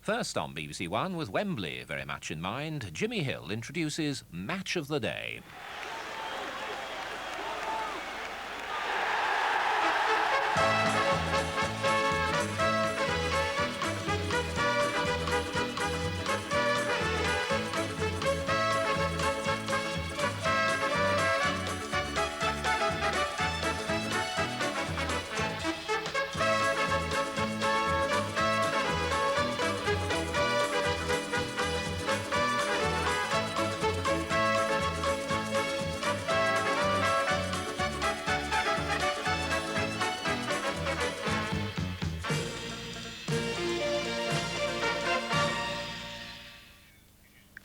First on BBC One, with Wembley very much in mind, Jimmy Hill introduces Match of the Day.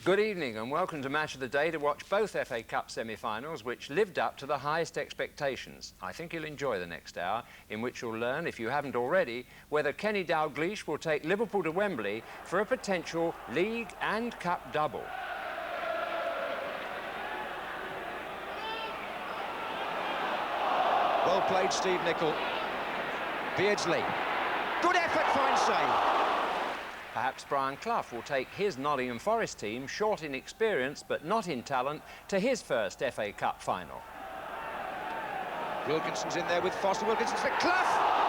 Good evening and welcome to Match of the Day to watch both FA Cup semi-finals which lived up to the highest expectations. I think you'll enjoy the next hour, in which you'll learn, if you haven't already, whether Kenny Dalglish will take Liverpool to Wembley for a potential League and Cup double. Well played, Steve Nicol. Beardsley. Good effort, fine save. Perhaps Brian Clough will take his Nottingham Forest team, short in experience but not in talent, to his first FA Cup final. Wilkinson's in there with Foster. Wilkinson's for Clough!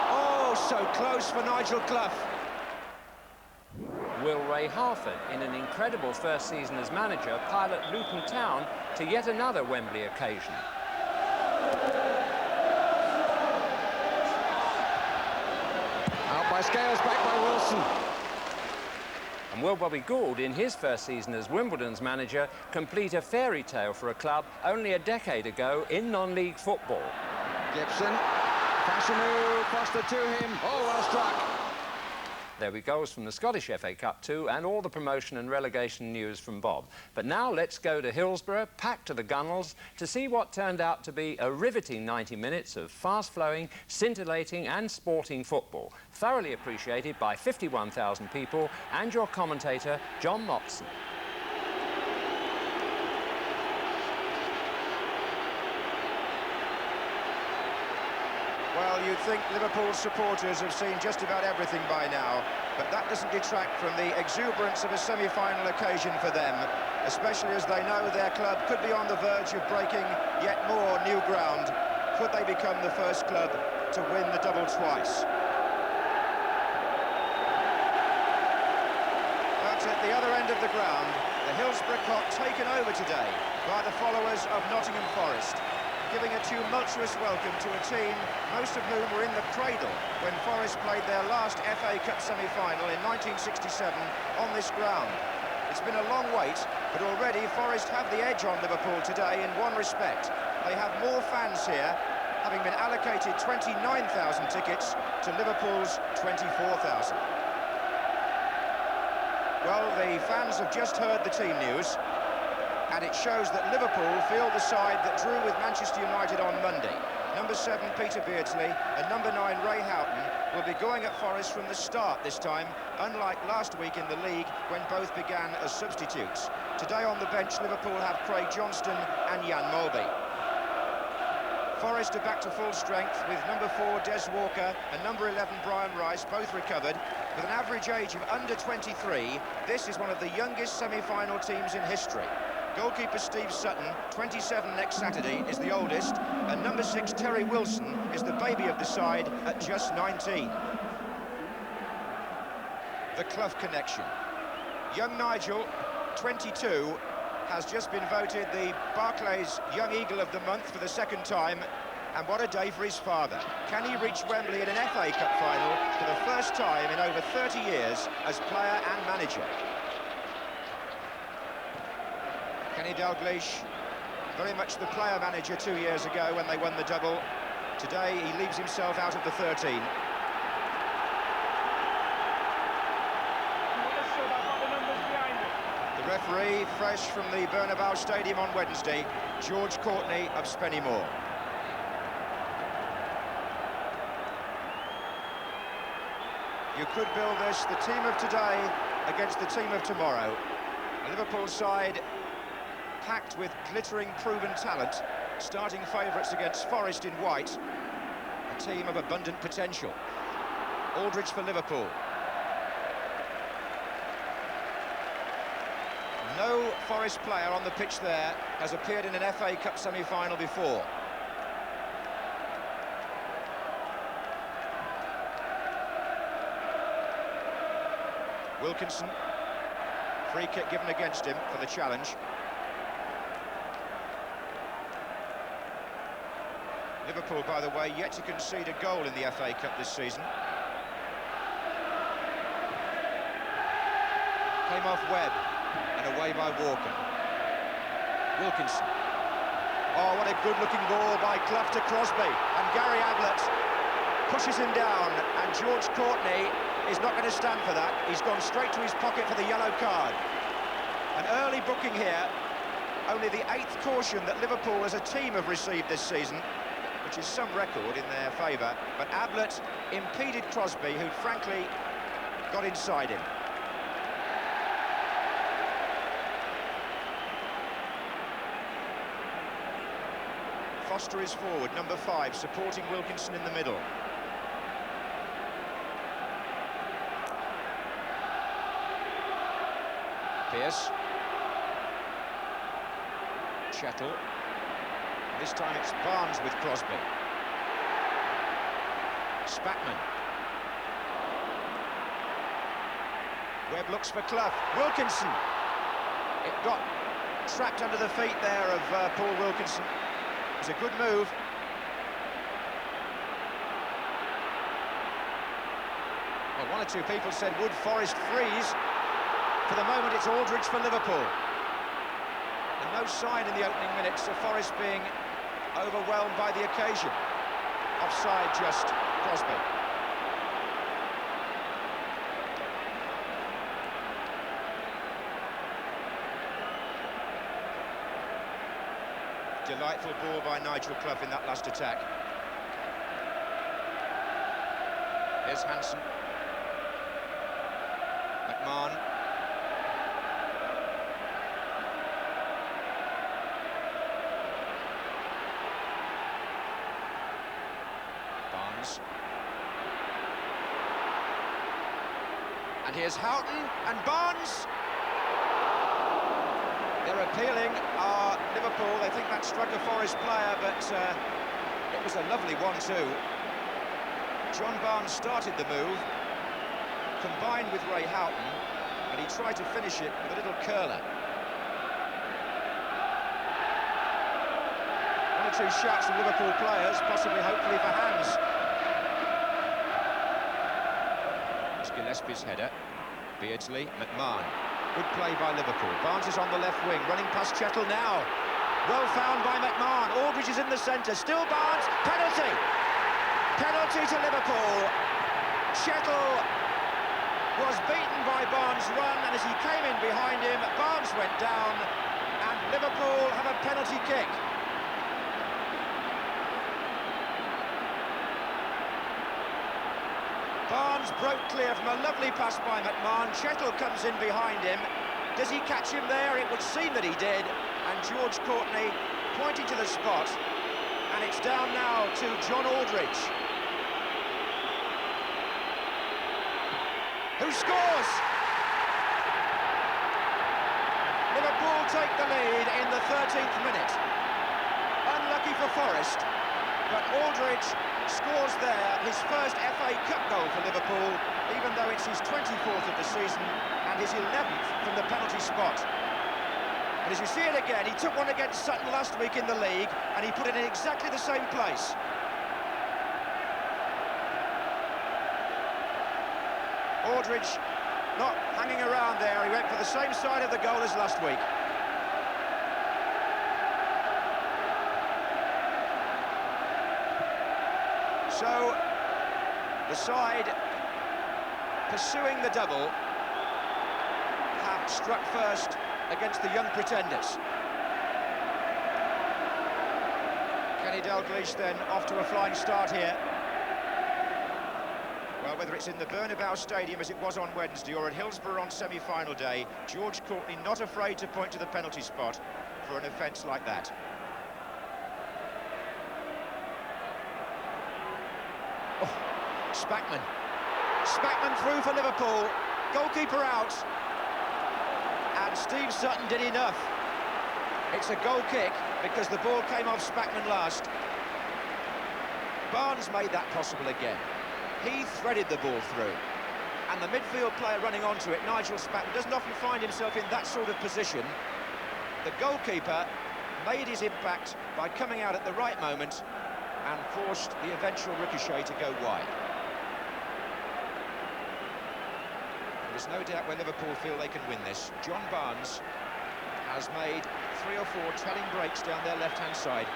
Oh, so close for Nigel Clough. Will Ray Harford, in an incredible first season as manager, pilot Luton Town to yet another Wembley occasion. Out by Scales, back by Wilson. And will Bobby Gould, in his first season as Wimbledon's manager, complete a fairy tale for a club only a decade ago in non-league football? Gibson, Fashanu, Foster to him. Oh, well struck. There we go from the Scottish FA Cup too, and all the promotion and relegation news from Bob. But now let's go to Hillsborough, packed to the gunnels, to see what turned out to be a riveting 90 minutes of fast-flowing, scintillating and sporting football, thoroughly appreciated by 51,000 people and your commentator, John Mopson. Well, you'd think Liverpool supporters have seen just about everything by now, but that doesn't detract from the exuberance of a semi-final occasion for them, especially as they know their club could be on the verge of breaking yet more new ground. Could they become the first club to win the double twice? But at the other end of the ground, the Hillsborough clock taken over today by the followers of Nottingham Forest, giving a tumultuous welcome to a team, most of whom were in the cradle when Forest played their last FA Cup semi-final in 1967 on this ground. It's been a long wait, but already Forest have the edge on Liverpool today in one respect. They have more fans here, having been allocated 29,000 tickets to Liverpool's 24,000. Well, the fans have just heard the team news, and it shows that Liverpool feel the side that drew with Manchester United on Monday. Number 7, Peter Beardsley, and number 9, Ray Houghton, will be going at Forest from the start this time, unlike last week in the league when both began as substitutes. Today on the bench, Liverpool have Craig Johnston and Jan Molby. Forest are back to full strength with number 4, Des Walker, and number 11, Brian Rice, both recovered. With an average age of under 23, this is one of the youngest semi-final teams in history. Goalkeeper Steve Sutton, 27 next Saturday, is the oldest, and number 6, Terry Wilson, is the baby of the side at just 19. The Clough connection. Young Nigel, 22, has just been voted the Barclays Young Eagle of the Month for the second time, and what a day for his father. Can he reach Wembley in an FA Cup final for the first time in over 30 years as player and manager? Kenny Dalglish, very much the player-manager 2 years ago when they won the double. Today he leaves himself out of the 13. The referee, fresh from the Bernabeu Stadium on Wednesday, George Courtney of Spennymoor. You could build this, the team of today against the team of tomorrow. A Liverpool side packed with glittering proven talent, starting favourites against Forest in white, a team of abundant potential. Aldridge for Liverpool. No Forest player on the pitch there has appeared in an FA Cup semi-final before. Wilkinson, free kick given against him for the challenge. Liverpool, by the way, yet to concede a goal in the FA Cup this season. Came off Webb and away by Walker. Wilkinson. Oh, what a good-looking ball by Clough to Crosby. And Gary Ablett pushes him down, and George Courtney is not going to stand for that. He's gone straight to his pocket for the yellow card. An early booking here, only the 8th caution that Liverpool as a team have received this season, which is some record in their favour. But Ablett impeded Crosby, who frankly got inside him. Foster is forward, number 5, supporting Wilkinson in the middle. Pearce. Chettle. This time it's Barnes with Crosby. Spackman. Webb looks for Clough. Wilkinson. It got trapped under the feet there of Paul Wilkinson. It was a good move. Well, one or two people said, would Forest freeze? For the moment, it's Aldridge for Liverpool. And no sign in the opening minutes of Forest being overwhelmed by the occasion. Offside just Crosby. Delightful ball by Nigel Clough in that last attack. Here's Hansen. McMahon. Barnes. And here's Houghton and Barnes. They're appealing Liverpool. They think that struck a Forest player, but it was a lovely 1-2. John Barnes started the move, combined with Ray Houghton, and he tried to finish it with a little curler. One or two shots from Liverpool players, possibly, hopefully, for hands. It's Gillespie's header. Beardsley, McMahon. Good play by Liverpool. Barnes is on the left wing, running past Chettle now. Well found by McMahon. Aldridge is in the centre. Still Barnes. Penalty. Penalty to Liverpool. Chettle was beaten by Barnes' run, and as he came in behind him, Barnes went down, and Liverpool have a penalty kick. Barnes broke clear from a lovely pass by McMahon. Chettle comes in behind him. Does he catch him there? It would seem that he did. And George Courtney pointing to the spot. And it's down now to John Aldridge, who scores! Liverpool take the lead in the 13th minute. Unlucky for Forest, but Aldridge scores there, his first FA Cup goal for Liverpool, even though it's his 24th of the season and his 11th from the penalty spot. And as you see it again, he took one against Sutton last week in the league, and he put it in exactly the same place. Aldridge not hanging around there, he went for the same side of the goal as last week. So, the side pursuing the double have struck first against the young pretenders. Kenny Dalglish then off to a flying start here. Well, whether it's in the Bernabeu Stadium as it was on Wednesday or at Hillsborough on semi-final day, George Courtney not afraid to point to the penalty spot for an offence like that. Spackman through for Liverpool, goalkeeper out, And Steve Sutton did enough. It's a goal kick because the ball came off Spackman last. Barnes made that possible again. He threaded the ball through. And the midfield player running onto it, Nigel Spackman, doesn't often find himself in that sort of position. The goalkeeper made his impact by coming out at the right moment and forced the eventual ricochet to go wide. There's no doubt where Liverpool feel they can win this. John Barnes has made 3 or 4 telling breaks down their left-hand side.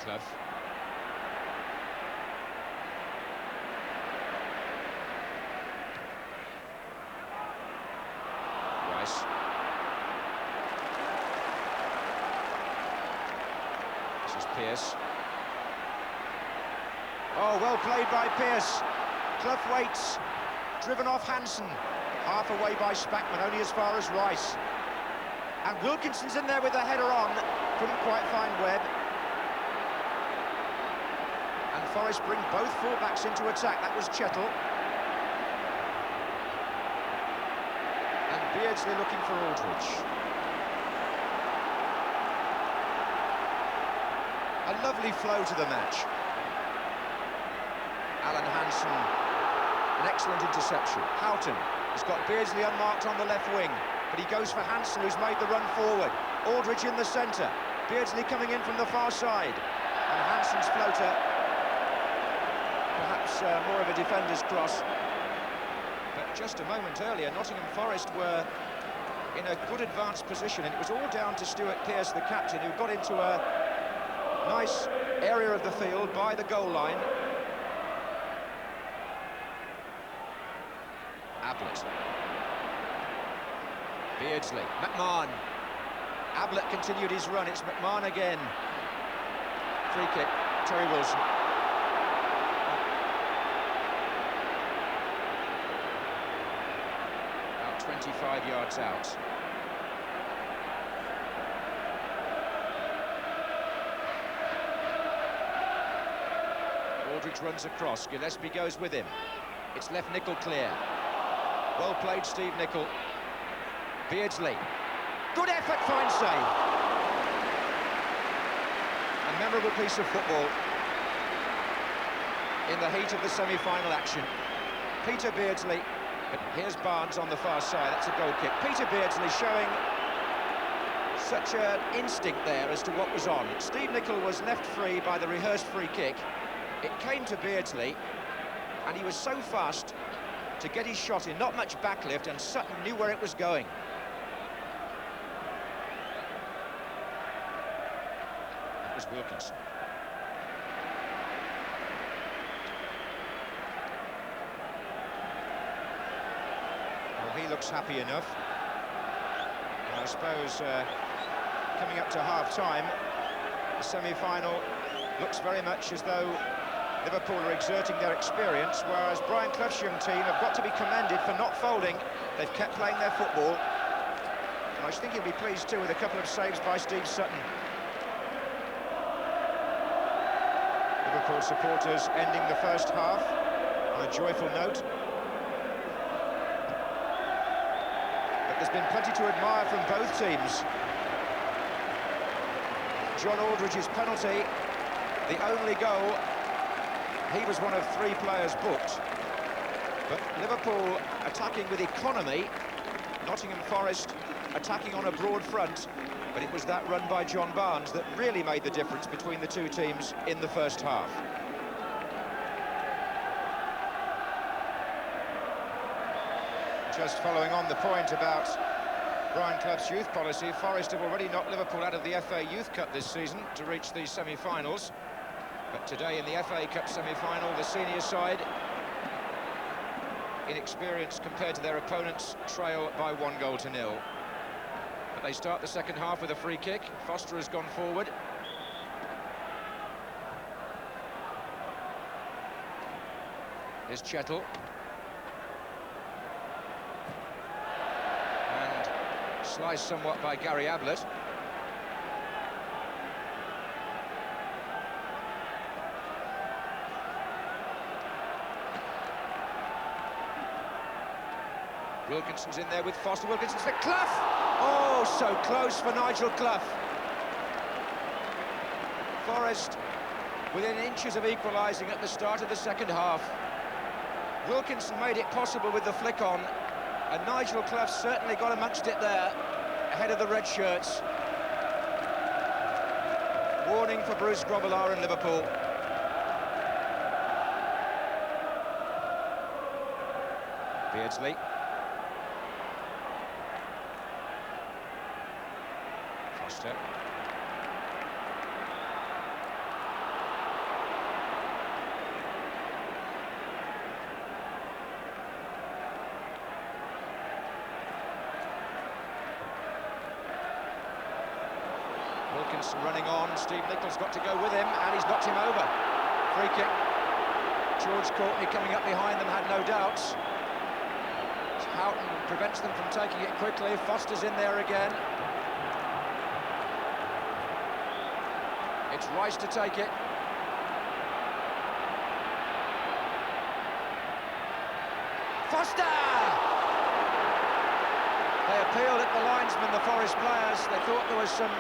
Clough. Rice. This is Pearce. Oh, well played by Pearce. Clough waits. Driven off Hansen. Half away by Spackman, only as far as Rice. And Wilkinson's in there with the header on. Couldn't quite find Webb. And Forest bring both fullbacks into attack. That was Chettle. And Beardsley looking for Aldridge. A lovely flow to the match. Alan Hansen, an excellent interception. Houghton has got Beardsley unmarked on the left wing, but he goes for Hansen, who's made the run forward. Aldridge in the centre. Beardsley coming in from the far side. And Hansen's floater, perhaps more of a defender's cross. But just a moment earlier, Nottingham Forest were in a good advanced position, and it was all down to Stuart Pearce, the captain, who got into a nice area of the field by the goal line. Ablett. Beardsley. McMahon. Ablett continued his run. It's McMahon again. Free kick. Terry Wilson. About 25 yards out. Aldridge runs across. Gillespie goes with him. It's left Nicol clear. Well played, Steve Nicol. Beardsley. Good effort, fine save. A memorable piece of football in the heat of the semi-final action. Peter Beardsley, but here's Barnes on the far side. That's a goal kick. Peter Beardsley showing such an instinct there as to what was on. Steve Nicol was left free by the rehearsed free kick. It came to Beardsley, and he was so fast to get his shot in, not much backlift, and Sutton knew where it was going. That was Wilkinson. Well, he looks happy enough. And I suppose coming up to half-time, the semi-final looks very much as though Liverpool are exerting their experience, whereas Brian Clough's young team have got to be commended for not folding. They've kept playing their football. And I think he'll be pleased too with a couple of saves by Steve Sutton. Liverpool supporters ending the first half on a joyful note. But there's been plenty to admire from both teams. John Aldridge's penalty, the only goal. He was one of 3 players booked. But Liverpool attacking with economy, Nottingham Forest attacking on a broad front, but it was that run by John Barnes that really made the difference between the two teams in the first half. Just following on the point about Brian Clough's youth policy, Forest have already knocked Liverpool out of the FA Youth Cup this season to reach the semi-finals. But today in the FA Cup semi-final, the senior side, inexperienced compared to their opponents, trail by 1-0. But they start the second half with a free kick. Foster has gone forward. Here's Chettle. And sliced somewhat by Gary Ablett. Wilkinson's in there with Foster. Wilkinson's for Clough. Oh, so close for Nigel Clough. Forest within inches of equalising at the start of the second half. Wilkinson made it possible with the flick on, and Nigel Clough certainly got amongst it there, ahead of the red shirts. Warning for Bruce Grobbelaar in Liverpool. Beardsley. Foster. Wilkinson running on, Steve Nicholls got to go with him, and he's knocked him over. Free kick. George Courtney coming up behind them, had no doubts. Houghton prevents them from taking it quickly. Foster's in there again. It's Rice to take it. Foster! They appealed at the linesman, the Forest players. They thought there was some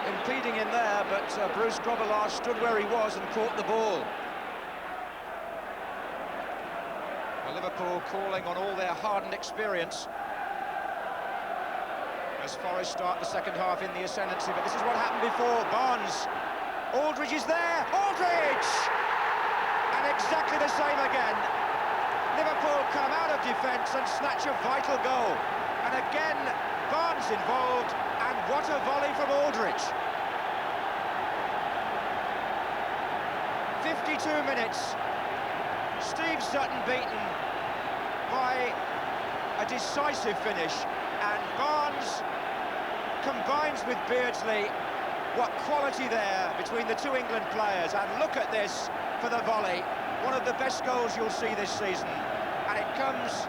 impeding in there, but Bruce Grobbelaar stood where he was and caught the ball. Well, Liverpool calling on all their hardened experience as Forest start the second half in the ascendancy, but this is what happened before. Barnes, Aldridge is there, Aldridge! And exactly the same again. Liverpool come out of defence and snatch a vital goal. And again, Barnes involved, and what a volley from Aldridge. 52 minutes, Steve Sutton beaten by a decisive finish, and Barnes combines with Beardsley. What quality there between the two England players, and look at this for the volley. One of the best goals you'll see this season, and it comes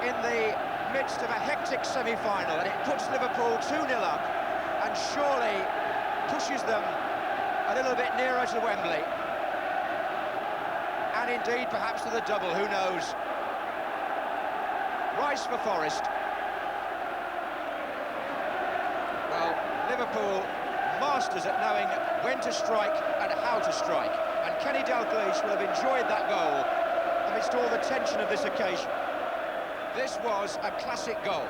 in the midst of a hectic semi-final, and it puts Liverpool 2-0 up and surely pushes them a little bit nearer to Wembley, and indeed perhaps to the double, who knows. Rice for Forest. Well, Liverpool masters at knowing when to strike and how to strike, and Kenny Dalglish will have enjoyed that goal amidst all the tension of this occasion. This was a classic goal.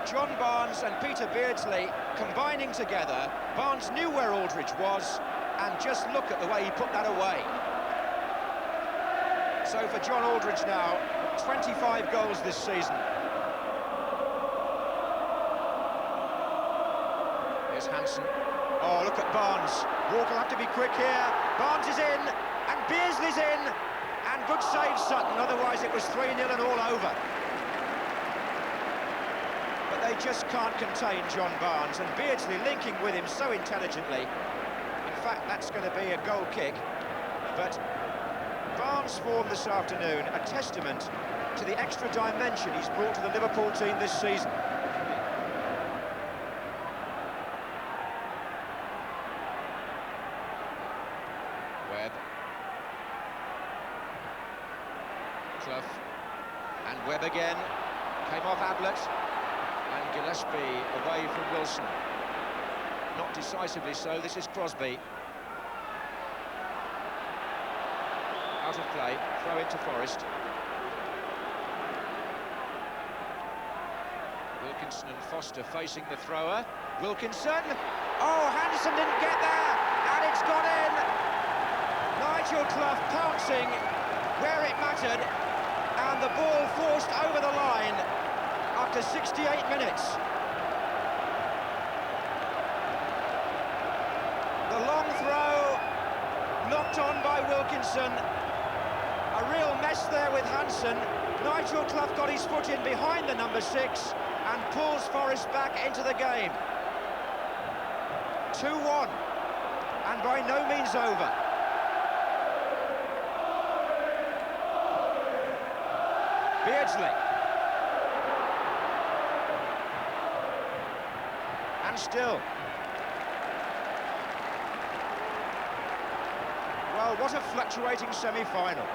John Barnes and Peter Beardsley combining together. Barnes knew where Aldridge was, and just look at the way he put that away. So for John Aldridge now, 25 goals this season. Here's Hansen. Oh, look at Barnes. Walker will have to be quick here. Barnes is in, and Beardsley's in, and good save Sutton, otherwise it was 3-0 and all over. But they just can't contain John Barnes, and Beardsley linking with him so intelligently. In fact, that's going to be a goal kick. But Barnes' form this afternoon, a testament to the extra dimension he's brought to the Liverpool team this season. Webb. Clough. And Webb again. Came off Ablett. And Gillespie away from Wilson. Not decisively so, this is Crosby. Out of play, throw into Forest. Wilkinson and Foster facing the thrower. Wilkinson! Oh, Hansen didn't get there! And it's gone in! Nigel Clough pouncing where it mattered, and the ball forced over the line after 68 minutes. The long throw, knocked on by Wilkinson. A real mess there with Hansen. Nigel Clough got his foot in behind the number 6 and pulls Forest back into the game. 2-1, and by no means over. Beardsley. And still. Well, what a fluctuating semi-final.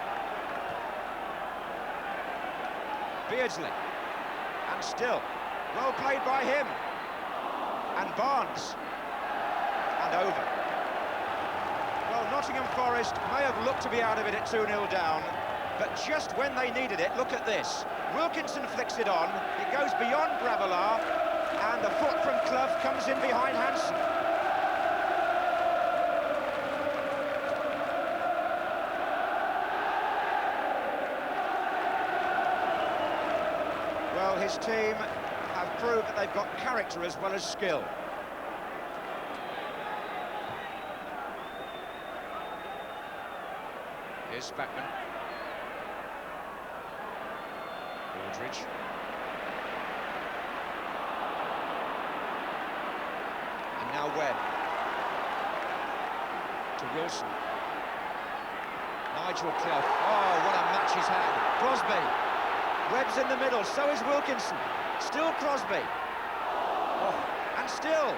Beardsley. And still, well played by him. And Barnes. And over. Well, Nottingham Forest may have looked to be out of it at 2-0 down, but just when they needed it, look at this. Wilkinson flicks it on, it goes beyond Gravelaar, and the foot from Clough comes in behind Hansen. Well, his team have proved that they've got character as well as skill. Here's Spackman. Aldridge. And now Webb. To Wilson. Nigel Clough. Oh, what a match he's had. Crosby. Webb's in the middle, so is Wilkinson. Still Crosby. Oh, and still.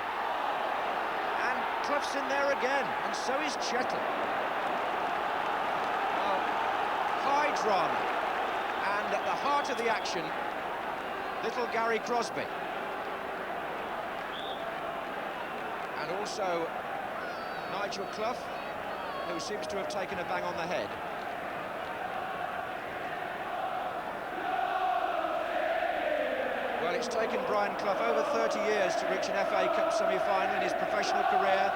And Clough's in there again, and so is Chettle. High drama, and at the heart of the action, little Gary Crosby. And also Nigel Clough, who seems to have taken a bang on the head. Well, it's taken Brian Clough over 30 years to reach an FA Cup semi-final in his professional career.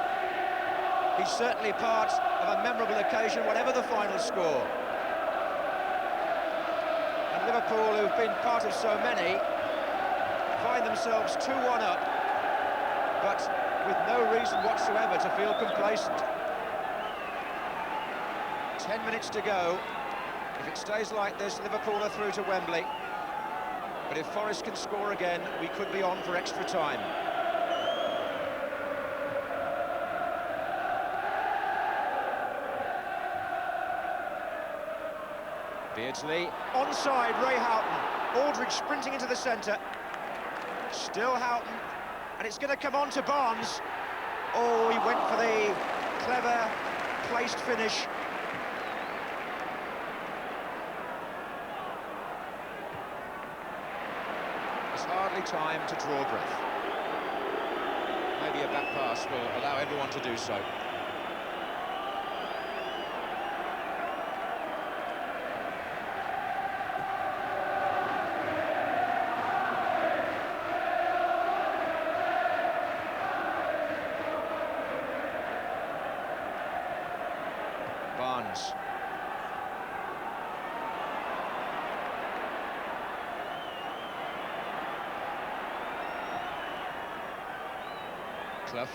He's certainly part of a memorable occasion, whatever the final score. Liverpool, who've been part of so many, find themselves 2-1 up, but with no reason whatsoever to feel complacent. 10 minutes to go. If it stays like this, Liverpool are through to Wembley. But if Forest can score again, we could be on for extra time. Beardsley, onside, Ray Houghton. Aldridge sprinting into the centre. Still Houghton, and it's going to come on to Barnes. Oh, he went for the clever, placed finish. There's hardly time to draw breath. Maybe a back pass will allow everyone to do so. Barnes. Clough.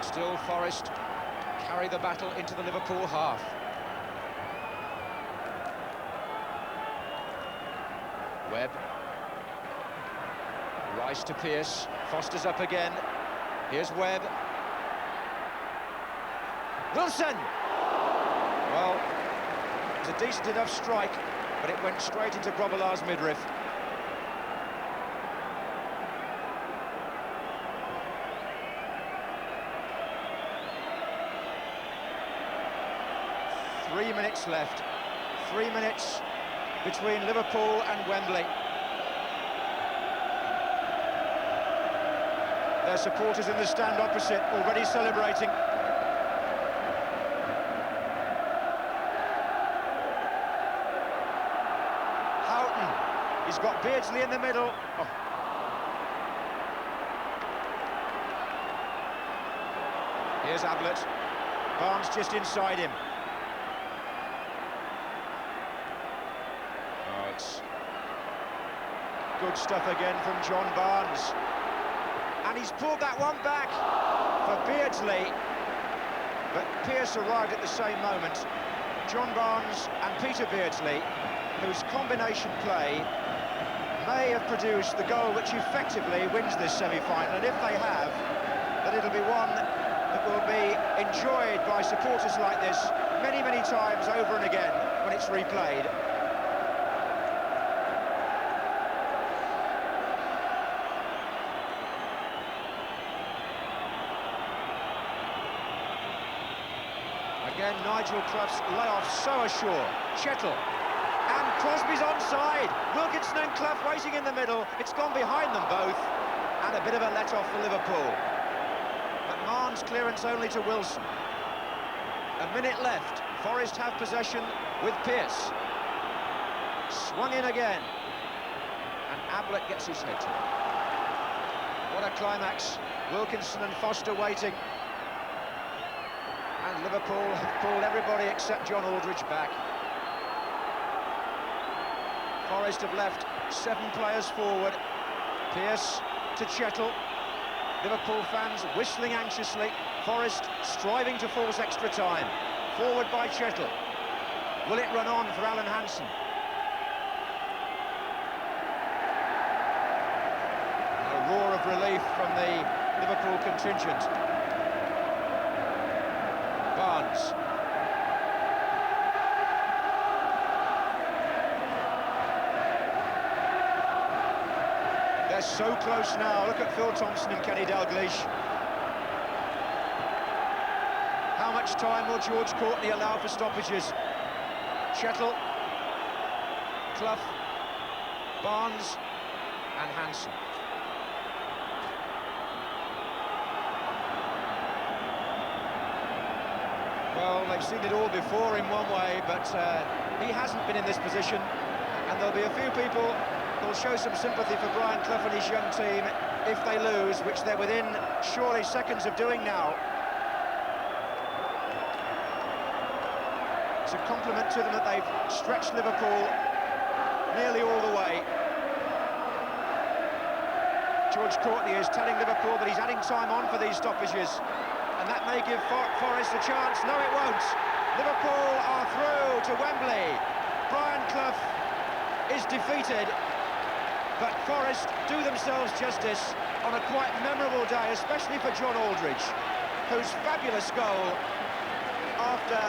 Still Forest carry the battle into the Liverpool half. Webb. Rice to Pearce. Foster's up again. Here's Webb. Wilson! Well, it's a decent enough strike, but it went straight into Grobbelaar's midriff. Three minutes left. 3 minutes between Liverpool and Wembley. Their supporters in the stand opposite already celebrating. Houghton, he's got Beardsley in the middle. Oh. Here's Ablett. Barnes just inside him. Oh, it's good stuff again from John Barnes. And he's pulled that one back for Beardsley, but Pearce arrived at the same moment. John Barnes and Peter Beardsley, whose combination play may have produced the goal which effectively wins this semi-final, and if they have, then it'll be one that will be enjoyed by supporters like this many, many times over and again when it's replayed. Again, Nigel Clough's layoff so assured. Chettle. And Crosby's onside. Wilkinson and Clough waiting in the middle. It's gone behind them both. And a bit of a let-off for Liverpool. McMahon's clearance only to Wilson. A minute left. Forest have possession with Pearce. Swung in again. And Ablett gets his head to it. What a climax. Wilkinson and Foster waiting. And Liverpool have pulled everybody except John Aldridge back. Forest have left 7 players forward. Pearce to Chettle. Liverpool fans whistling anxiously. Forest striving to force extra time. Forward by Chettle. Will it run on for Alan Hansen? A roar of relief from the Liverpool contingent. Barnes. They're so close now. Look at Phil Thompson and Kenny Dalglish. How much time will George Courtney allow for stoppages? Chettle, Clough, Barnes and Hansen. Well, they've seen it all before in one way, but he hasn't been in this position, and there'll be a few people who'll show some sympathy for Brian Clough and his young team if they lose, which they're within surely seconds of doing now. It's a compliment to them that they've stretched Liverpool nearly all the way. George Courtney is telling Liverpool that he's adding time on for these stoppages, and that may give Forest a chance. No, it won't. Liverpool are through to Wembley. Brian Clough is defeated, but Forest do themselves justice on a quite memorable day, especially for John Aldridge, whose fabulous goal after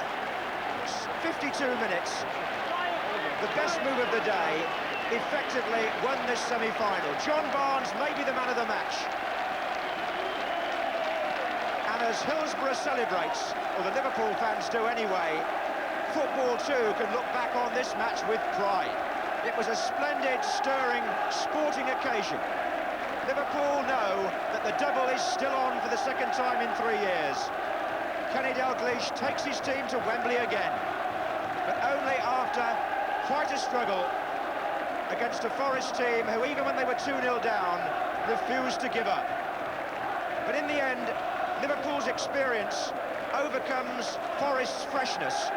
52 minutes, the best move of the day, effectively won this semi-final. John Barnes may be the man of the match. And as Hillsborough celebrates, or the Liverpool fans do anyway, football too can look back on this match with pride. It was a splendid, stirring, sporting occasion. Liverpool know that the double is still on for the second time in 3 years. Kenny Dalglish takes his team to Wembley again, but only after quite a struggle against a Forest team who, even when they were 2-0 down, refused to give up. But in the end, Liverpool's experience overcomes Forest's freshness,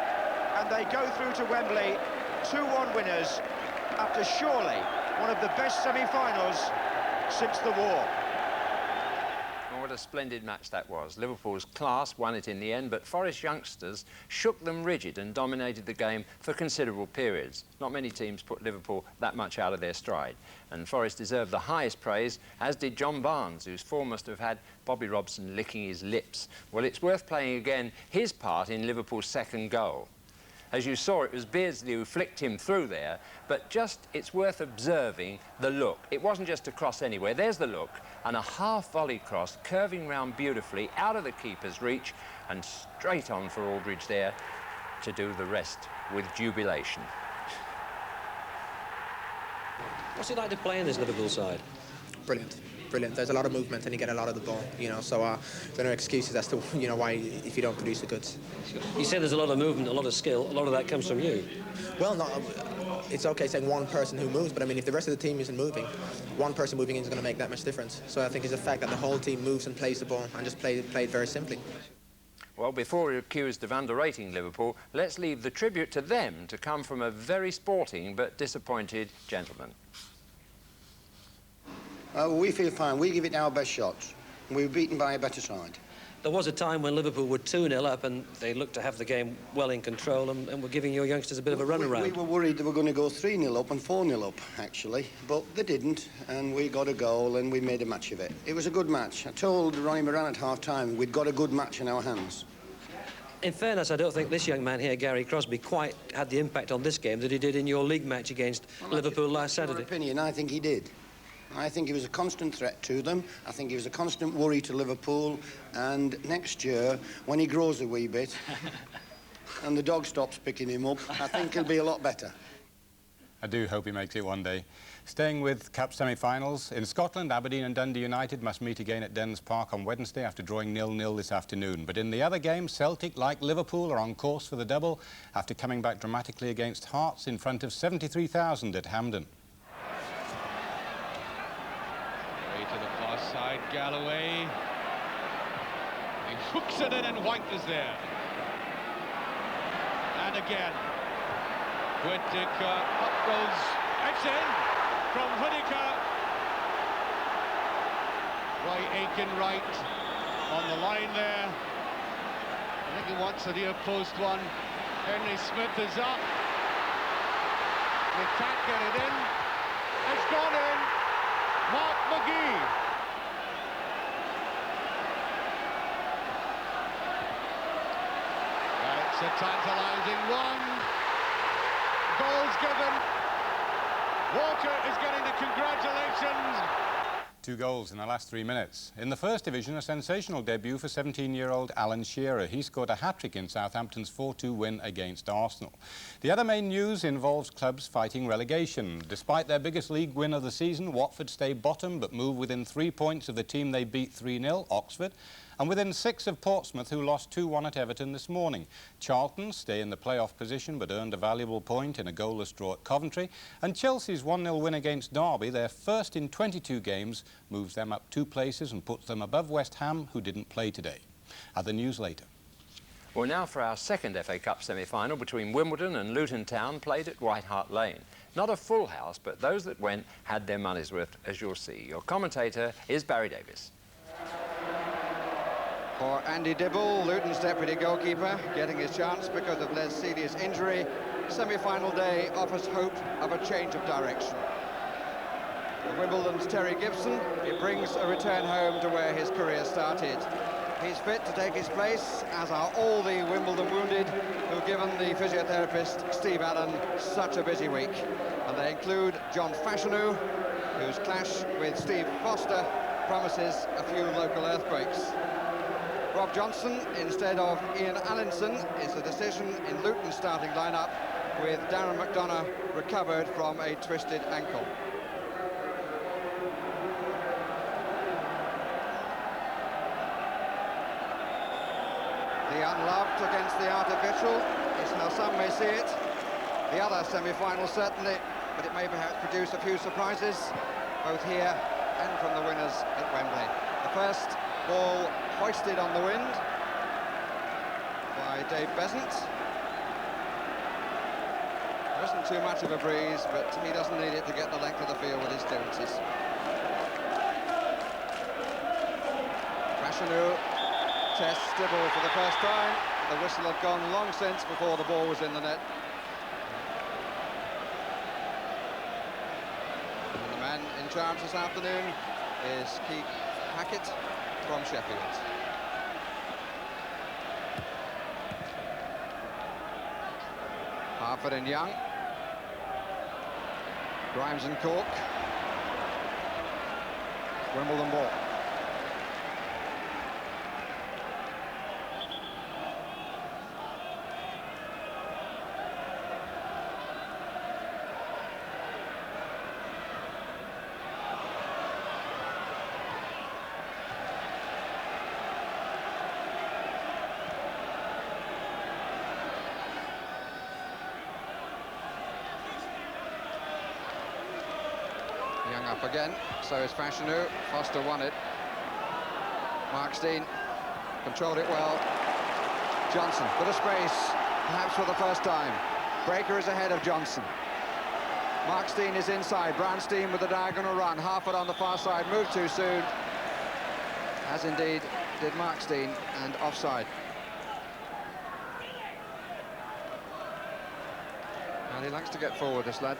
and they go through to Wembley 2-1 winners after surely one of the best semi-finals since the war. What a splendid match that was. Liverpool's class won it in the end, but Forest youngsters shook them rigid and dominated the game for considerable periods. Not many teams put Liverpool that much out of their stride, and Forest deserved the highest praise, as did John Barnes, whose form must have had Bobby Robson licking his lips. Well, it's worth playing again his part in Liverpool's second goal. As you saw, it was Beardsley who flicked him through there, but it's worth observing the look. It wasn't just a cross anywhere. There's the look, and a half-volley cross curving round beautifully out of the keeper's reach and straight on for Aldridge there to do the rest with jubilation. What's it like to play in this Liverpool side? Brilliant. Brilliant. There's a lot of movement and you get a lot of the ball, you know, so there are no excuses as to, you know, why if you don't produce the goods. You say there's a lot of movement, a lot of skill, a lot of that comes from you. Well, no, it's okay saying one person who moves, but I mean, if the rest of the team isn't moving, one person moving in is going to make that much difference. So I think it's the fact that the whole team moves and plays the ball and just played very simply. Well, before we're accused of underrating Liverpool, let's leave the tribute to them to come from a very sporting but disappointed gentleman. We feel fine. We give it our best shots. We were beaten by a better side. There was a time when Liverpool were 2-0 up and they looked to have the game well in control and were giving your youngsters a bit of a run around. We were worried they were going to go 3-0 up and 4-0 up, actually, but they didn't, and we got a goal and we made a match of it. It was a good match. I told Ronnie Moran at half-time we'd got a good match in our hands. In fairness, I don't think this young man here, Gary Crosby, quite had the impact on this game that he did in your league match against Liverpool last Saturday. In my opinion, I think he did. I think he was a constant threat to them. I think he was a constant worry to Liverpool. And next year, when he grows a wee bit, and the dog stops picking him up, I think he'll be a lot better. I do hope he makes it one day. Staying with Cup semi-finals, in Scotland, Aberdeen and Dundee United must meet again at Dens Park on Wednesday after drawing 0-0 this afternoon. But in the other game, Celtic, like Liverpool, are on course for the double after coming back dramatically against Hearts in front of 73,000 at Hampden. Way to the far side, Galloway. He hooks it in and White is there. And again, Whittaker, up goes, it's in from Whittaker. Roy Aiken right on the line there. I think he wants a near post one. Henry Smith is up. They can't get it in. It's gone in. Mark McGee. That's a tantalising one. Goals given. Walker is getting the congratulations. 2 goals in the last 3 minutes. In the First Division, a sensational debut for 17-year-old Alan Shearer. He scored a hat-trick in Southampton's 4-2 win against Arsenal. The other main news involves clubs fighting relegation. Despite their biggest league win of the season, Watford stay bottom but move within 3 points of the team they beat 3-0, Oxford, and within 6 of Portsmouth, who lost 2-1 at Everton this morning. Charlton stay in the playoff position but earned a valuable point in a goalless draw at Coventry, and Chelsea's 1-0 win against Derby, their first in 22 games, moves them up 2 places and puts them above West Ham, who didn't play today. Other news later. Well, now for our second FA Cup semi-final between Wimbledon and Luton Town, played at White Hart Lane. Not a full house, but those that went had their money's worth, as you'll see. Your commentator is Barry Davis. For Andy Dibble, Luton's deputy goalkeeper, getting his chance because of Les Celia's injury. Semi-final day offers hope of a change of direction. For Wimbledon's Terry Gibson, it brings a return home to where his career started. He's fit to take his place, as are all the Wimbledon wounded who've given the physiotherapist Steve Allen such a busy week. And they include John Fashanu, whose clash with Steve Foster promises a few local earthquakes. Rob Johnson instead of Ian Allinson is a decision in Luton's starting lineup, with Darren McDonough recovered from a twisted ankle. The unloved against the artificial is how some may see it. The other semi-final certainly, but it may perhaps produce a few surprises, both here and from the winners at Wembley. The first ball hoisted on the wind by Dave Besant. There isn't too much of a breeze, but he doesn't need it to get the length of the field with his clearances. Fashanu tests Dibble for the first time. The whistle had gone long since before the ball was in the net. And the man in charge this afternoon is Keith Hackett from Sheffield. Harford and Young. Grimes and Cork. Wimbledon ball. Young up again, so is Fashanu. Foster won it. Mark Steen controlled it well. Johnson, bit of space, perhaps for the first time. Breaker is ahead of Johnson. Mark Steen is inside. Brownstein with a diagonal run. Harford on the far side, moved too soon. As indeed did Mark Steen, and offside. And he likes to get forward, this lad.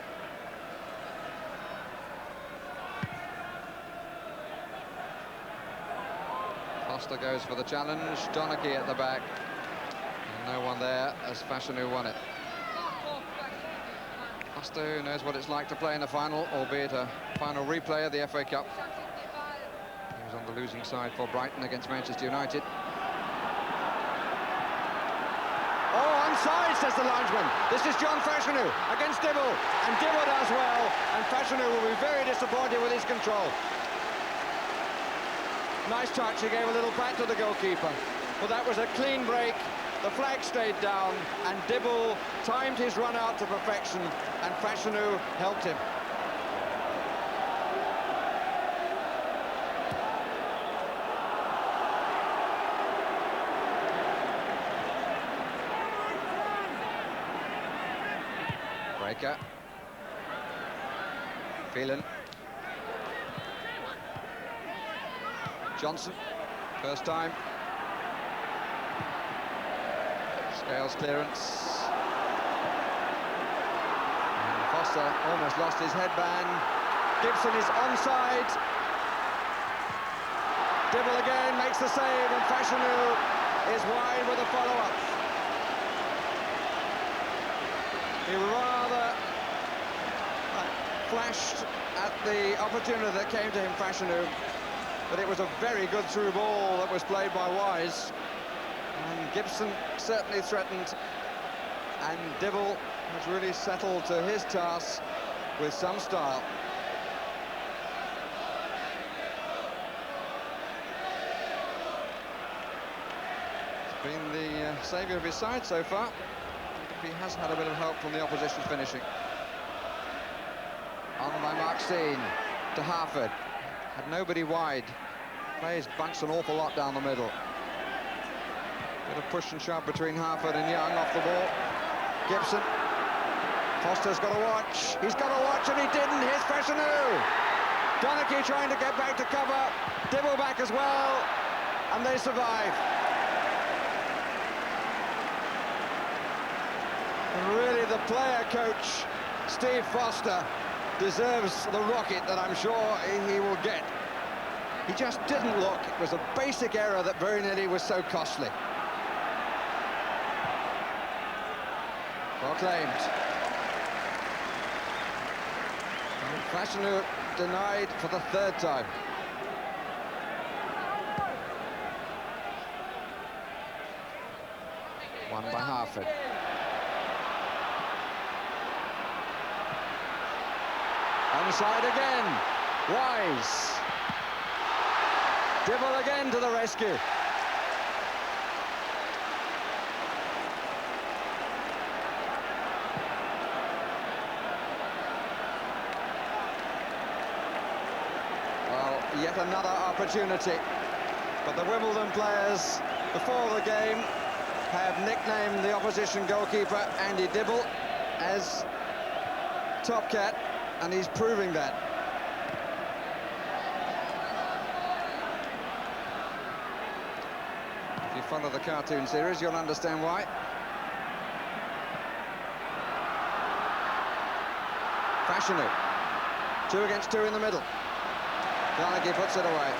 Foster goes for the challenge. Donaghy at the back. And no one there as Fashanu won it. Foster, who knows what it's like to play in the final, albeit a final replay of the FA Cup. He was on the losing side for Brighton against Manchester United. Oh, offside, says the linesman. This is John Fashanu against Dibble, and Dibble does well, and Fashanu will be very disappointed with his control. Nice touch, he gave a little pat to the goalkeeper, but that was a clean break. The flag stayed down, and Dibble timed his run out to perfection, and Fashanu helped him. Breaker. Phelan. Johnson, first time. Scales clearance. And Foster almost lost his headband. Gibson is onside. Dibble again makes the save, and Fashanu is wide with a follow-up. He rather flashed at the opportunity that came to him, Fashanu, but it was a very good through ball that was played by Wise. And Gibson certainly threatened, and Dibble has really settled to his task with some style. He's been the saviour of his side so far. He has had a bit of help from the opposition's finishing. On by Mark Steen to Harford. Had nobody wide. Plays bunched an awful lot down the middle. Bit of push and shove between Harford and Young off the ball. Gibson. Foster's got to watch. He's got to watch, and he didn't. Here's Fashanu. Donachie trying to get back to cover. Dibble back as well, and they survive. And really, the player coach, Steve Foster, deserves the rocket that I'm sure he will get. He just didn't look. It was a basic error that very nearly was so costly. Well claimed. Fashanu denied for the third time. Won by Harford. Onside again. Wise. Dibble again to the rescue. Well, yet another opportunity. But the Wimbledon players, before the game, have nicknamed the opposition goalkeeper, Andy Dibble, as Top Cat, and he's proving that. If you follow the cartoon series, you'll understand why. Fashanu. 2 against 2 in the middle. Donachie puts it away.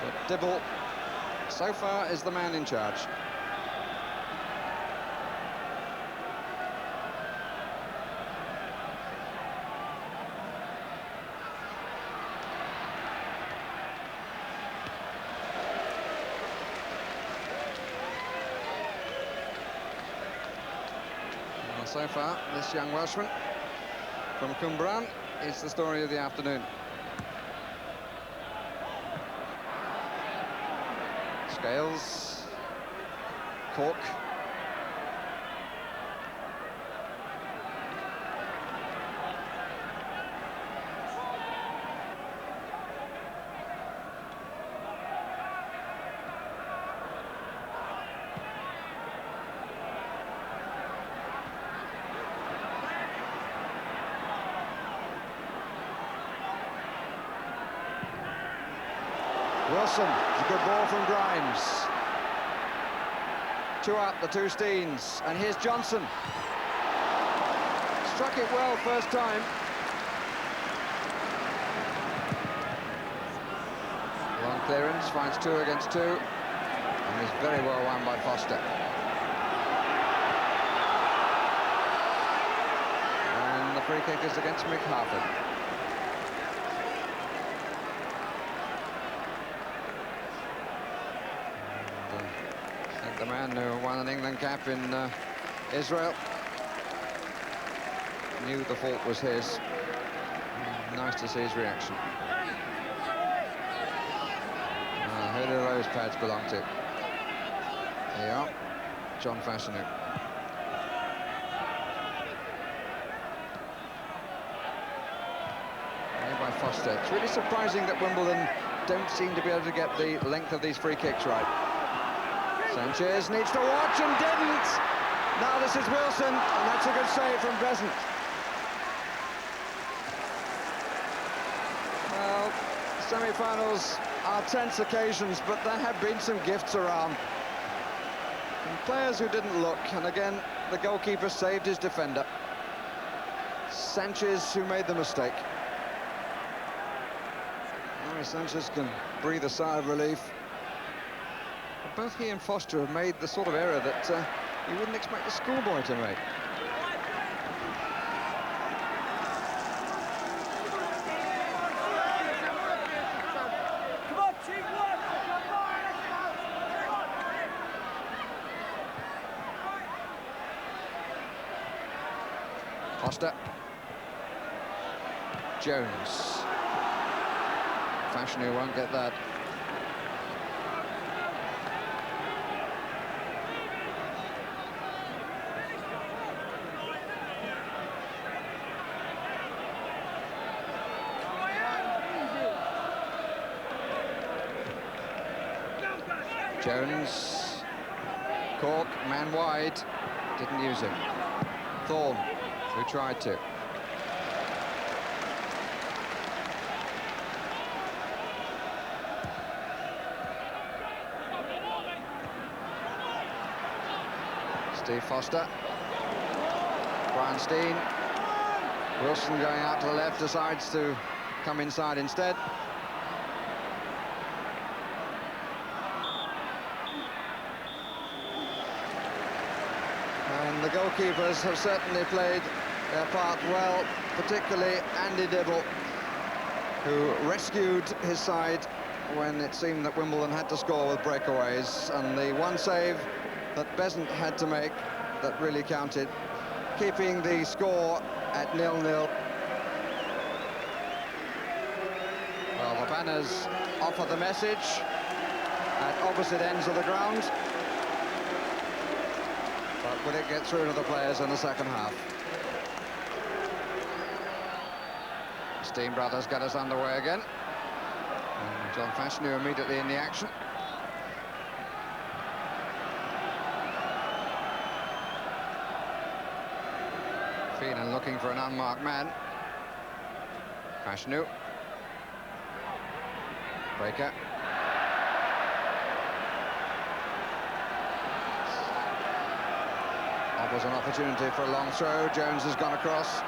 But Dibble, so far, is the man in charge. So far, this young Welshman from Cwmbran is the story of the afternoon. Scales, Cork. Wilson, it's a good ball from Grimes. 2 up, the 2 Steens, and here's Johnson. Struck it well first time. Long clearance, finds 2 against 2, and is very well won by Foster. And the free kick is against Mick Harford. the man who won an England cap in Israel, knew the fault was his. Nice to see his reaction. Who do those pads belong to? There you are, John Fashanu. By Foster. It's really surprising that Wimbledon don't seem to be able to get the length of these free kicks right. Sanchez needs to watch and didn't. Now this is Wilson, and that's a good save from Besant. Well, semi-finals are tense occasions, but there have been some gifts around. And players who didn't look, and again, the goalkeeper saved his defender. Sanchez who made the mistake. Sanchez can breathe a sigh of relief. But both he and Foster have made the sort of error that you wouldn't expect a schoolboy to make. Foster. Jones. Fashanu won't get that. Jones. Cork, man wide. Didn't use him. Thorne, who tried to. Steve Foster. Brian Steen. Wilson going out to the left, decides to come inside instead. And the goalkeepers have certainly played their part well, particularly Andy Dibble, who rescued his side when it seemed that Wimbledon had to score with breakaways, and the one save that Besant had to make that really counted, keeping the score at 0-0. Well, the banners offer the message at opposite ends of the ground, but would it get through to the players in the second half? Steen brothers get us underway again, and John Fashanu immediately in the action. And looking for an unmarked man. Fashanu. Breaker. Offers an opportunity for a long throw. Jones has gone across.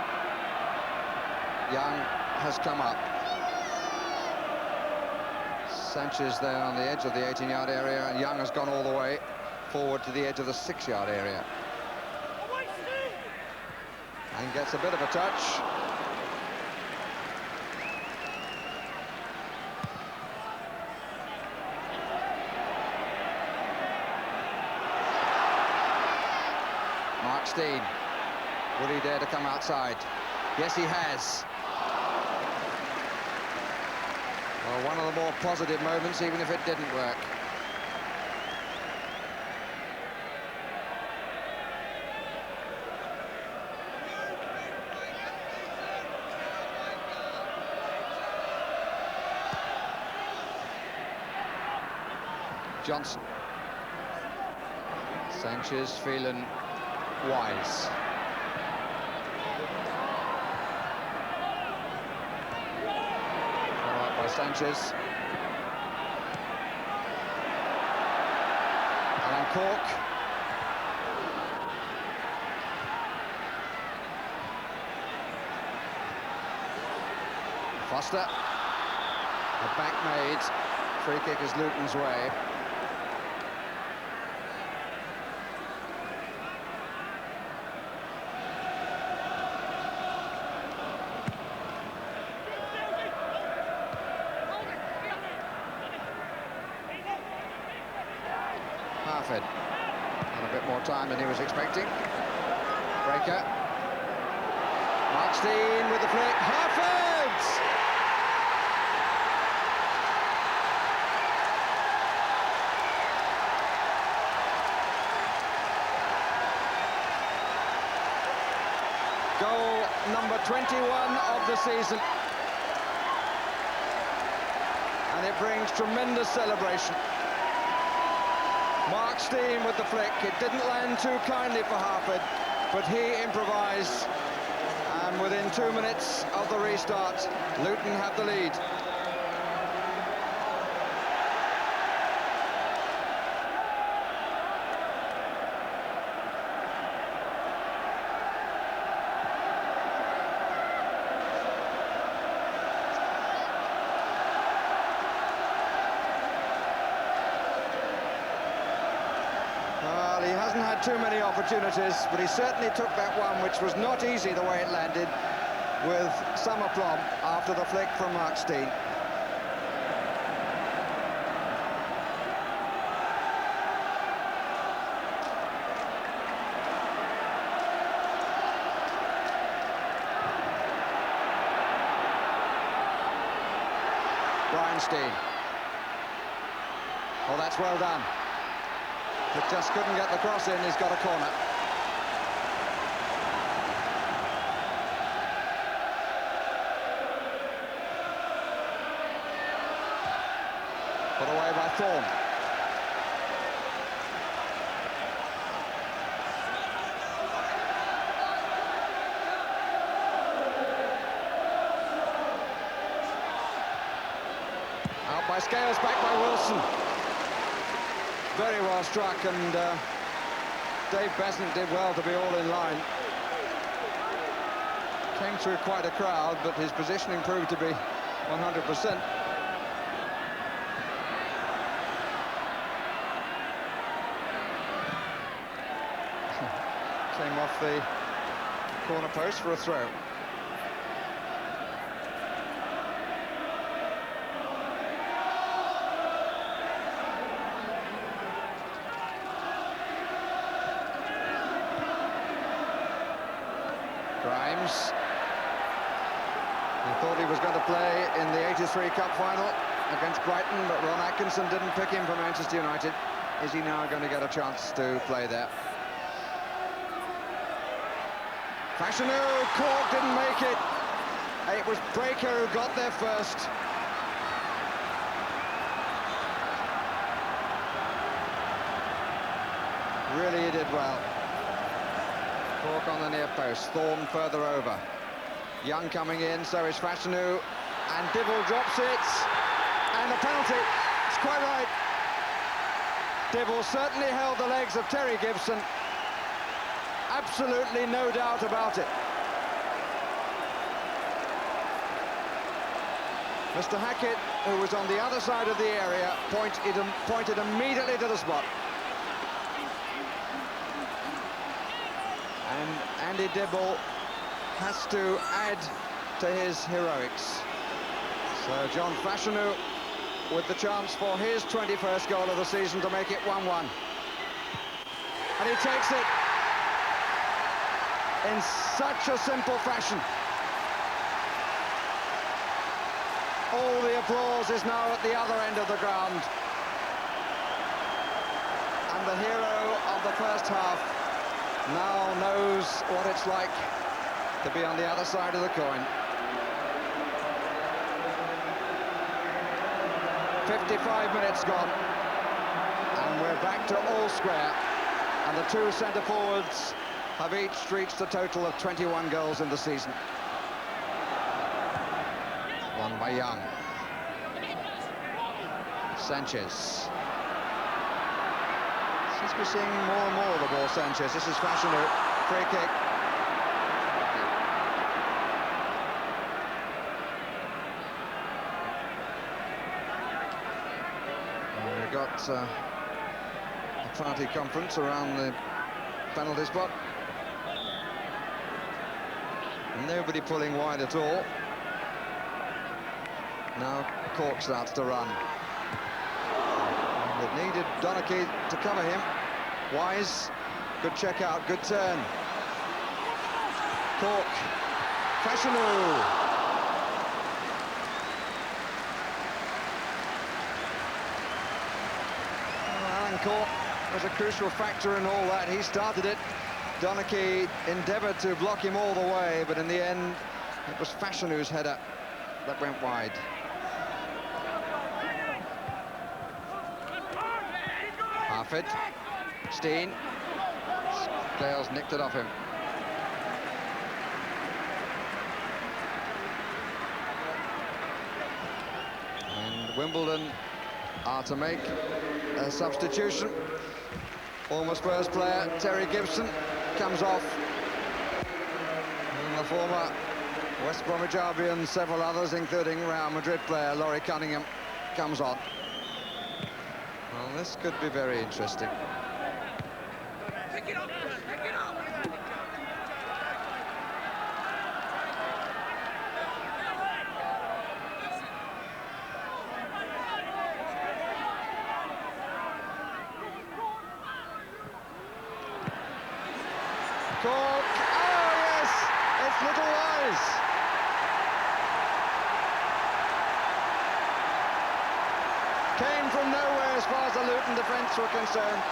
Young has come up. Sanchez there on the edge of the 18-yard area, and Young has gone all the way forward to the edge of the 6-yard area. And gets a bit of a touch. Mark Steen. Will he dare to come outside? Yes, he has. Well, one of the more positive moments, even if it didn't work. Johnson. Sanchez feeling wise. Follow up by Sanchez. Alan Cork. Foster. A back made. Free kick is Luton's way. a bit more time than he was expecting. Breaker. Markstein with the flick. Harford! Goal number 21 of the season. And it brings tremendous celebration. Markstein with the flick. It didn't land too kindly for Harford, but he improvised. And within 2 minutes of the restart, Luton have the lead. Well, he hasn't had too many opportunities, but he certainly took that one, which was not easy the way it landed, with some aplomb after the flick from Markstein. Bryanstein. Oh, that's well done. But just couldn't get the cross in. He's got a corner. Put away by Thorne. Out by Scales, back by Wilson. Very well struck, and Dave Besant did well to be all in line. Came through quite a crowd, but his positioning proved to be 100%. Came off the corner post for a throw. Grimes. He thought he was going to play in the '83 Cup final against Brighton, but Ron Atkinson didn't pick him for Manchester United. Is he now going to get a chance to play there? Fashanu, Cork didn't make it. It was Breaker who got there first. Really, he did well. Cork on the near post, Thorne further over. Young coming in, so is Fashanu, and Dibble drops it, and a penalty. It's quite right. Dibble certainly held the legs of Terry Gibson. Absolutely no doubt about it. Mr. Hackett, who was on the other side of the area, pointed immediately to the spot. And Andy Dibble has to add to his heroics. So John Fashanu with the chance for his 21st goal of the season to make it 1-1. And he takes it in such a simple fashion. All the applause is now at the other end of the ground. And the hero of the first half now knows what it's like to be on the other side of the coin. 55 minutes gone, and we're back to all square, and the two centre forwards have each reached a total of 21 goals in the season. One by Young. Sanchez. Seems to be seeing more and more of the ball, Sanchez. This is Fashanu, free kick. And we've got a party conference around the penalty spot. Nobody pulling wide at all. Now Cork starts to run. It needed Donachie to cover him. Wise, good check out, good turn. Cork, Fashanu. Alan Cork was a crucial factor in all that. He started it. Donachie endeavoured to block him all the way, but in the end, it was Fashanu's header that went wide. Harford, Steen, Scales nicked it off him. And Wimbledon are to make a substitution. Former Spurs player Terry Gibson comes off. And the former West Bromwich Albion, several others, including Real Madrid player Laurie Cunningham, comes on. Well, this could be very interesting. Pick it up, pick it up. Cork, oh yes, it's Little Wise. Came from nowhere as far as the Luton defence were concerned.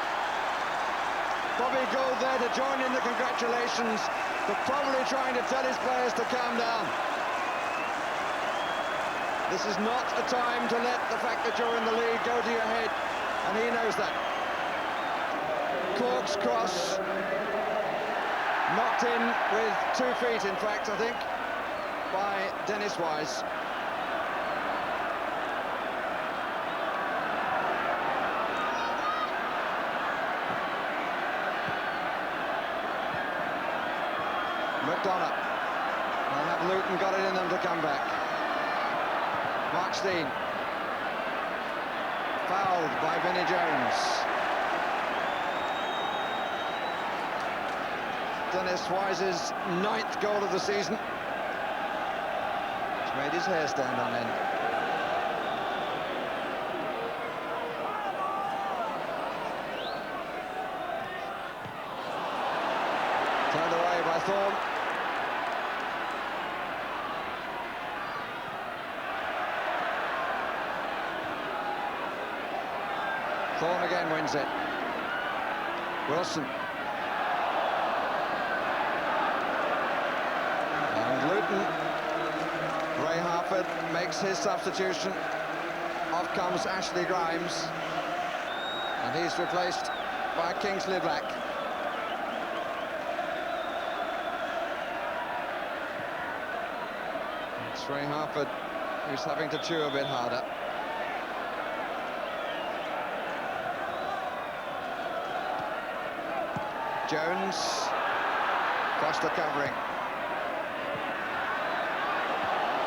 Bobby Gould there to join in the congratulations, but probably trying to tell his players to calm down. This is not a time to let the fact that you're in the lead go to your head, and he knows that. Cork's cross, knocked in with 2 feet, in fact, I think, by Dennis Wise. McDonough. And have Luton got it in them to come back. Mark Steen. Fouled by Vinnie Jones. Dennis Wise's 9th goal of the season. It's made his hair stand on end. Turned away by Thorne. Thorne again wins it. Wilson. And Luton. Ray Harford makes his substitution. Off comes Ashley Grimes. And he's replaced by Kingsley Black. It's Ray Harford who's having to chew a bit harder. Jones, Costa covering.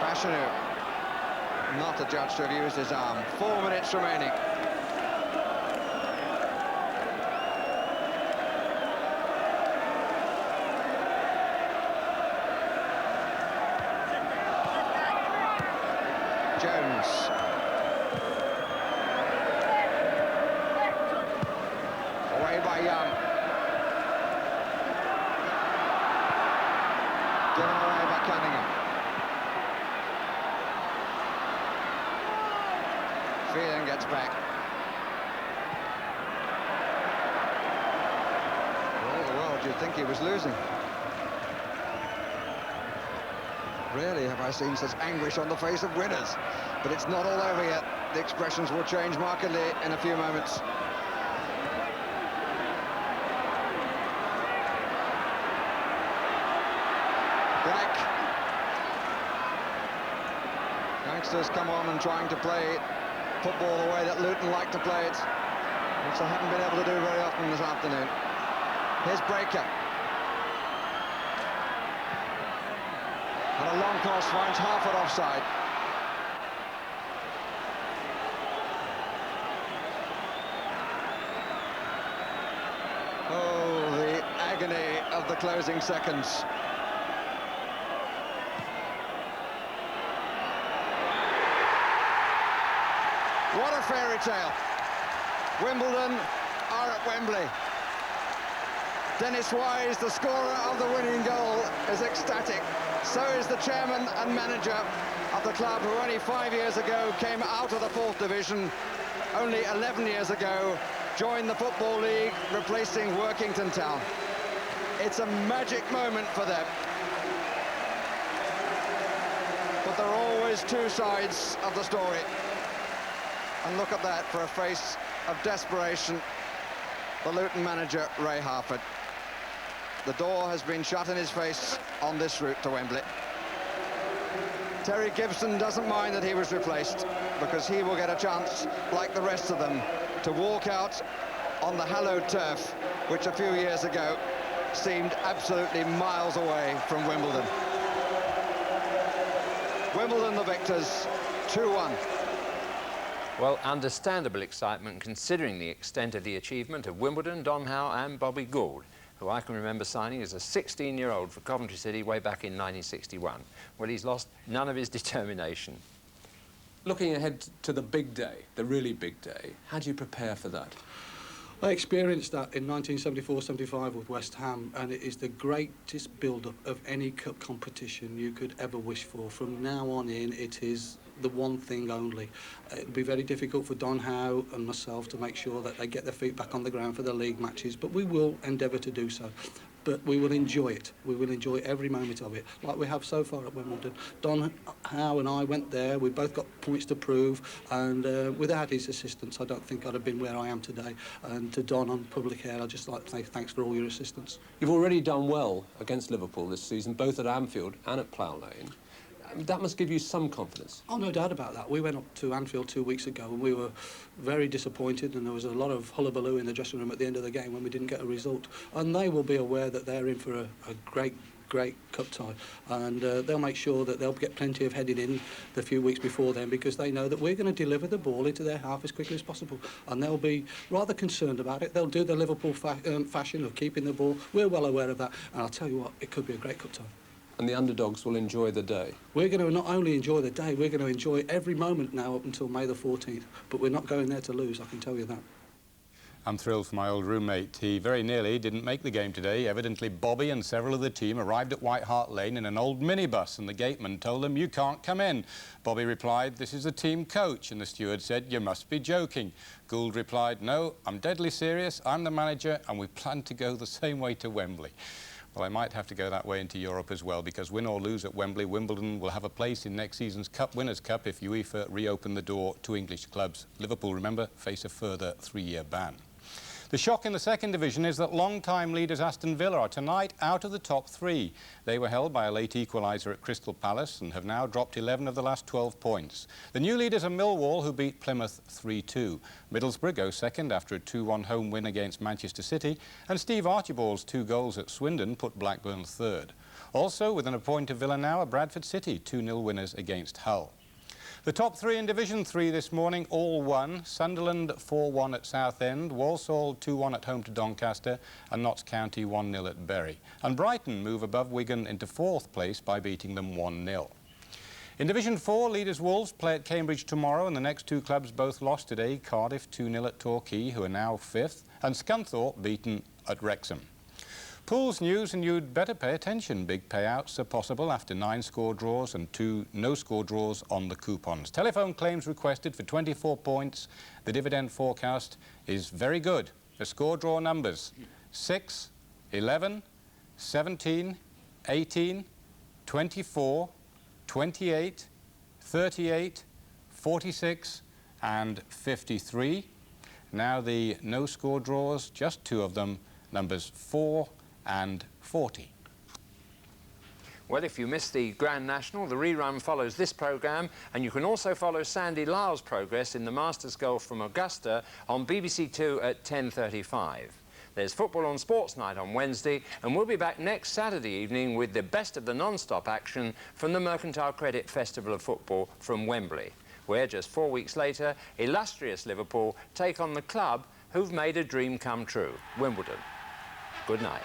Fashanu, not a judge to have used his arm. 4 minutes remaining. Jones. Away by Young. Given away by Cunningham. Phelan gets back. All the world you'd think he was losing. Rarely have I seen such anguish on the face of winners. But it's not all over yet. The expressions will change markedly in a few moments. Black. Youngsters come on and trying to play football the way that Luton like to play it, which they haven't been able to do very often this afternoon. Here's Breaker. And a long cross finds Harford offside. Oh, the agony of the closing seconds. What a fairy tale. Wimbledon are at Wembley. Dennis Wise, the scorer of the winning goal, is ecstatic. So is the chairman and manager of the club, who only 5 years ago came out of the 4th division, only 11 years ago joined the Football League, replacing Workington Town. It's a magic moment for them. But there are always two sides of the story. And look at that, for a face of desperation, the Luton manager, Ray Harford. The door has been shut in his face on this route to Wembley. Terry Gibson doesn't mind that he was replaced, because he will get a chance, like the rest of them, to walk out on the hallowed turf, which a few years ago seemed absolutely miles away from Wimbledon. Wimbledon the victors, 2-1. Well, understandable excitement considering the extent of the achievement of Wimbledon, Don Howe and Bobby Gould, who I can remember signing as a 16-year-old for Coventry City way back in 1961. Well, he's lost none of his determination. Looking ahead to the big day, the really big day, how do you prepare for that? I experienced that in 1974-75 with West Ham, and it is the greatest build-up of any cup competition you could ever wish for. From now on in, it is the one thing only. It'll be very difficult for Don Howe and myself to make sure that they get their feet back on the ground for the league matches, but we will endeavour to do so. But we will enjoy it. We will enjoy every moment of it, like we have so far at Wimbledon. Don Howe and I went there. We both got points to prove, and without his assistance, I don't think I'd have been where I am today. And to Don on Public Air, I'd just like to say thanks for all your assistance. You've already done well against Liverpool this season, both at Anfield and at Plough Lane. That must give you some confidence. Oh, no doubt about that. We went up to Anfield 2 weeks ago and we were very disappointed, and there was a lot of hullabaloo in the dressing room at the end of the game when we didn't get a result. And they will be aware that they're in for a great cup tie, and they'll make sure that they'll get plenty of heading in the few weeks before then, because they know that we're going to deliver the ball into their half as quickly as possible, and they'll be rather concerned about it. They'll do the Liverpool fashion of keeping the ball. We're well aware of that, and I'll tell you what, it could be a great cup tie. And the underdogs will enjoy the day. We're going to not only enjoy the day, we're going to enjoy every moment now up until May the 14th. But we're not going there to lose, I can tell you that. I'm thrilled for my old roommate. He very nearly didn't make the game today. Evidently, Bobby and several of the team arrived at White Hart Lane in an old minibus, and the gateman told them, "You can't come in." Bobby replied, "This is the team coach," and the steward said, "You must be joking." Gould replied, "No, I'm deadly serious. I'm the manager, and we plan to go the same way to Wembley." Well, I might have to go that way into Europe as well, because win or lose at Wembley, Wimbledon will have a place in next season's Cup Winners' Cup if UEFA reopen the door to English clubs. Liverpool, remember, face a further 3-year ban. The shock in the second division is that long-time leaders Aston Villa are tonight out of the top 3. They were held by a late equaliser at Crystal Palace and have now dropped 11 of the last 12 points. The new leaders are Millwall, who beat Plymouth 3-2. Middlesbrough go second after a 2-1 home win against Manchester City, and Steve Archibald's 2 goals at Swindon put Blackburn third. Also, within a point of Villa now, are Bradford City, 2-0 winners against Hull. The top 3 in Division 3 this morning all won. Sunderland 4-1 at Southend, Walsall 2-1 at home to Doncaster, and Notts County 1-0 at Bury. And Brighton move above Wigan into 4th place by beating them 1-0. In Division 4, leaders Wolves play at Cambridge tomorrow, and the next 2 clubs both lost today. Cardiff 2-0 at Torquay, who are now 5th, and Scunthorpe beaten at Wrexham. Pools news, and you'd better pay attention. Big payouts are possible after 9 score draws and 2 no-score draws on the coupons. Telephone claims requested for 24 points. The dividend forecast is very good. The score draw numbers: 6, 11, 17, 18, 24, 28, 38, 46 and 53. Now the no-score draws, just 2 of them, numbers 4 and 40. Well, if you missed the Grand National, the rerun follows this programme, and you can also follow Sandy Lyle's progress in the Masters Golf from Augusta on BBC 2 at 10:35. There's football on Sports Night on Wednesday, and we'll be back next Saturday evening with the best of the non-stop action from the Mercantile Credit Festival of Football from Wembley, where just 4 weeks later, illustrious Liverpool take on the club who've made a dream come true, Wimbledon. Good night.